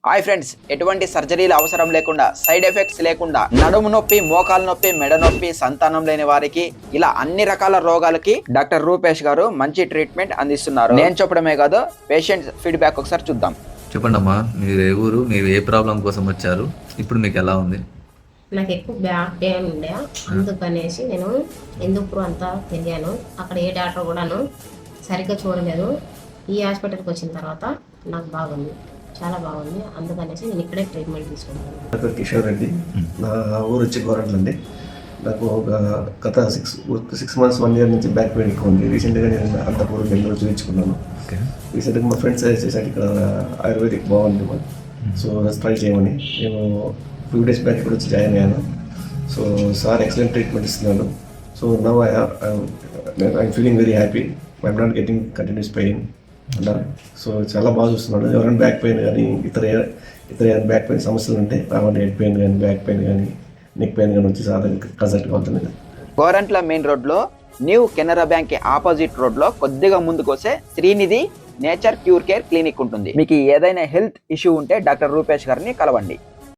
Hi friends, ఎటువంటి సర్జరీలు అవసరం లేకుండా, సైడ్ ఎఫెక్ట్స్ లేకుండా, నడుము నొప్పి, మోకాలు నొప్పి, మెడ నొప్పి, సంతానం లేని వారికి ఇలా అన్ని రకాల రోగాలకి డాక్టర్ రూపేష్ గారు మంచి ట్రీట్మెంట్ అందిస్తున్నారు. నేను చెప్పడమే కాదు, పేషెంట్ ఫీడ్బ్యాక్ ఒకసారి చూద్దాం. చెప్పండి అమ్మా, మీరు ఏ ఊరు, మీరు ఏ ప్రాబ్లం కోసం వచ్చారు, ఇప్పుడు మీకు ఎలా ఉంది? నాకు ఎక్కువ బ్యాక్ పెయిన్ ఉండే, అందుకనేసి నేను హిందూపూర్ అంతా తిరిగాను. అక్కడ ఏ డాక్టర్ కూడాను సరిగ్గా చూడలేదు. ఈ హాస్పిటల్కి వచ్చిన తర్వాత నాకు బాగుంది, చాలా బాగుంది. అందుకనేసి నేను ఇక్కడే ట్రీట్మెంట్ తీసుకుంటాను. నా పేరు కిషోర్ రెడ్డి, నా ఊరు వచ్చి గోరంట్ల అండి. నాకు ఒక గత 6 months 1 year నుంచి బ్యాక్ పెయిన్ ఎక్కువ ఉంది. రీసెంట్గా నేను అంతపూర్ బెంగళూరు చూపించుకున్నాను. రీసెంట్గా మా ఫ్రెండ్స్ సజెస్ట్ చేశారు ఇక్కడ ఆయుర్వేదిక్ బాగుంది మరి, సో ట్రై చేయమని. నేను ఫ్యూ డేస్ బ్యాక్ ఇక్కడ వచ్చి జాయిన్ అయ్యాను. సో సార్ ఎక్సలెంట్ ట్రీట్మెంట్ ఇస్తున్నాను. So now I'm feeling very happy. I'm not getting continuous pain అన్నారు. సో చాలా బాగా చూస్తున్నాడు. ఎవరైనా బ్యాక్ పెయిన్ కానీ ఇతర బ్యాక్ పెయిన్ సమస్యలు ఉంటే రావండి. హెడ్ పెయిన్ కానీ, బ్యాక్ పెయిన్ కానీ, నెక్ పెయిన్ కానీ వచ్చి సార్ కన్సల్ట్ అవుతుంది. గోరంట్ల మెయిన్ రోడ్లో న్యూ కెనరా బ్యాంక్ ఆపోజిట్ రోడ్లో కొద్దిగా ముందుకు వస్తే Srinidhi nature cure care clinic ఉంటుంది. మీకు ఏదైనా హెల్త్ ఇష్యూ ఉంటే డాక్టర్ రూపేష్ గారిని కలవండి.